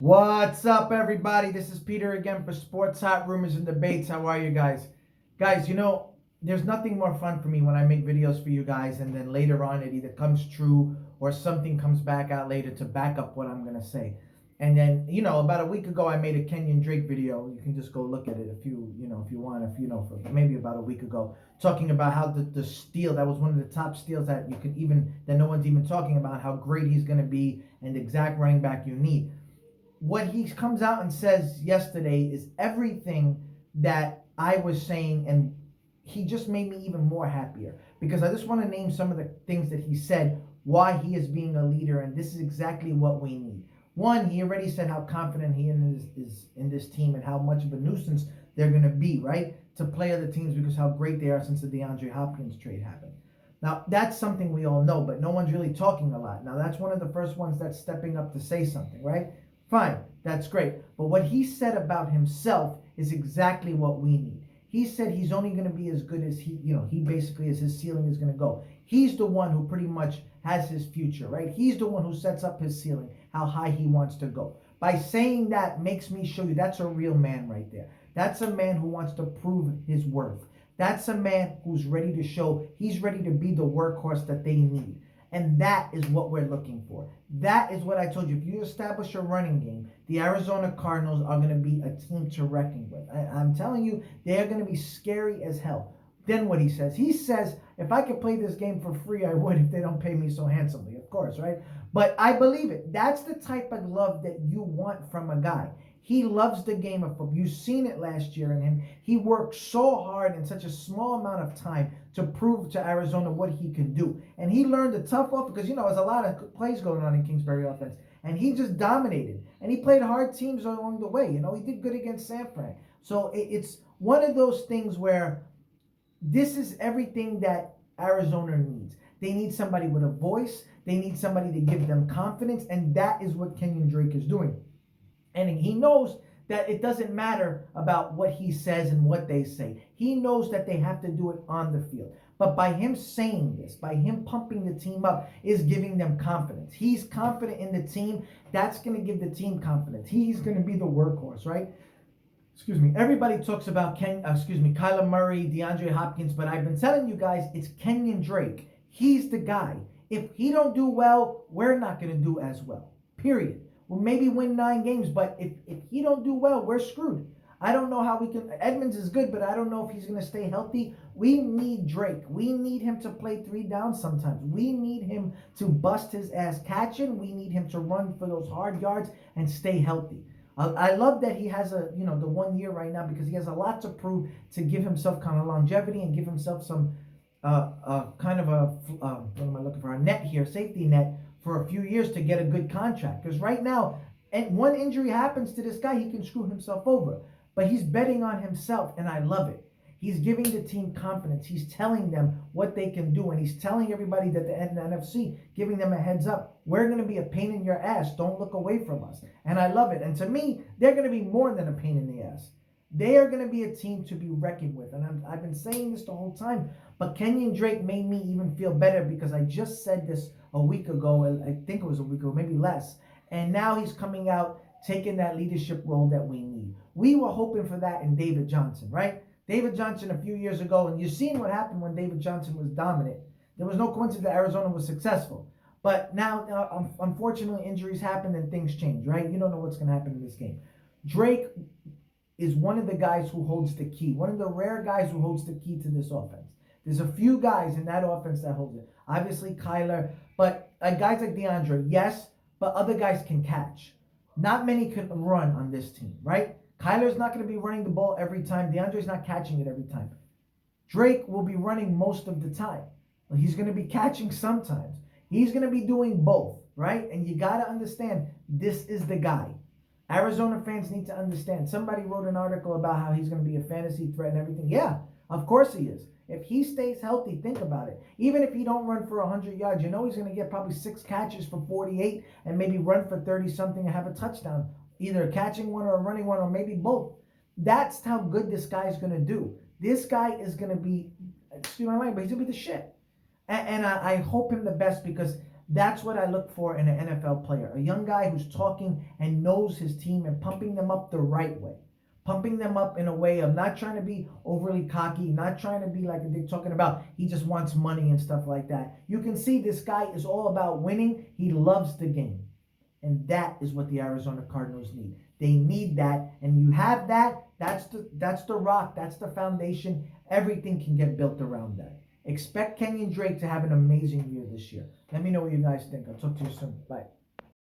What's up, everybody? This is Peter again for Sports Hot Rumors and Debates. How are you guys? Guys, there's nothing more fun for me when I make videos for you guys and then later on it either comes true or something comes back out later to back up what I'm going to say. And then, about a week ago, I made a Kenyan Drake video. You can just go look at it if if you want, for maybe about a week ago, talking about how the steal, that was one of the top steals that no one's even talking about, how great he's going to be and the exact running back you need. What he comes out and says yesterday is everything that I was saying, and he just made me even more happier because I just want to name some of the things that he said, why he is being a leader, and this is exactly what we need. One, he already said how confident he is in this team and how much of a nuisance they're going to be, right, to play other teams because how great they are since the DeAndre Hopkins trade happened. Now, that's something we all know, but no one's really talking a lot. Now, that's one of the first ones that's stepping up to say something, right? Fine, that's great. But what he said about himself is exactly what we need. He said he's only going to be as good as he basically as his ceiling is going to go. He's the one who pretty much has his future, right? He's the one who sets up his ceiling, how high he wants to go. By saying that makes me show you that's a real man right there. That's a man who wants to prove his worth. That's a man who's ready to show he's ready to be the workhorse that they need. And that is what we're looking for. That is what I told you. If you establish a running game, the Arizona Cardinals are going to be a team to reckon with. I'm telling you, they are going to be scary as hell. Then what he says, if I could play this game for free, I would if they don't pay me so handsomely, of course, right? But I believe it. That's the type of love that you want from a guy. He loves the game of football. You've seen it last year in him. He worked so hard in such a small amount of time to prove to Arizona what he can do. And he learned a tough off because, there's a lot of plays going on in Kingsbury offense. And he just dominated. And he played hard teams along the way. He did good against San Fran. So it's one of those things where this is everything that Arizona needs. They need somebody with a voice. They need somebody to give them confidence. And that is what Kenyan Drake is doing. And he knows that it doesn't matter about what he says and what they say. He knows that they have to do it on the field. But by him saying this, by him pumping the team up, is giving them confidence. He's confident in the team. That's going to give the team confidence. He's going to be the workhorse, right? Everybody talks about Kyler Murray, DeAndre Hopkins, but I've been telling you guys, it's Kenyan Drake. He's the guy. If he don't do well, we're not going to do as well. Period. We'll maybe win 9 games, but if he don't do well, we're screwed. I don't know how we can. Edmonds is good, but I don't know if he's going to stay healthy. We need Drake. We need him to play 3 downs sometimes. We need him to bust his ass catching. We need him to run for those hard yards and stay healthy. I love that he has the 1 year right now because he has a lot to prove to give himself kind of longevity and give himself some kind of what am I looking for? A net here, safety net for a few years to get a good contract. Because right now, and one injury happens to this guy, he can screw himself over. But he's betting on himself, and I love it. He's giving the team confidence. He's telling them what they can do, and he's telling everybody that the NFC, giving them a heads up. We're going to be a pain in your ass. Don't look away from us. And I love it. And to me, they're going to be more than a pain in the ass. They are going to be a team to be reckoned with. And I've been saying this the whole time. But Kenyan Drake made me even feel better because I just said this a week ago. I think it was a week ago, maybe less. And now he's coming out, taking that leadership role that we need. We were hoping for that in David Johnson, right? David Johnson a few years ago, and you've seen what happened when David Johnson was dominant. There was no coincidence that Arizona was successful. But now, unfortunately, injuries happen and things change, right? You don't know what's going to happen in this game. Drake is one of the guys who holds the key, one of the rare guys who holds the key to this offense. There's a few guys in that offense that hold it. Obviously, Kyler, but guys like DeAndre, yes, but other guys can catch. Not many can run on this team, right? Kyler's not going to be running the ball every time. DeAndre's not catching it every time. Drake will be running most of the time. He's going to be catching sometimes. He's going to be doing both, right? And you got to understand, this is the guy. Arizona fans need to understand. Somebody wrote an article about how he's going to be a fantasy threat and everything. Yeah, of course he is. If he stays healthy, think about it. Even if he don't run for 100 yards, he's going to get probably 6 catches for 48 and maybe run for 30-something and have a touchdown. Either catching one or running one or maybe both. That's how good this guy is going to do. This guy is going to be, excuse my language, but he's going to be the shit. And I hope him the best because That's what I look for in an NFL player. A young guy who's talking and knows his team and pumping them up the right way. Pumping them up in a way of not trying to be overly cocky, not trying to be like they're talking about he just wants money and stuff like that. You can see this guy is all about winning. He loves the game. And that is what the Arizona Cardinals need. They need that. And you have that. That's the rock. That's the foundation. Everything can get built around that. Expect Kenyan Drake to have an amazing year this year. Let me know what you guys think. I'll talk to you soon. Bye.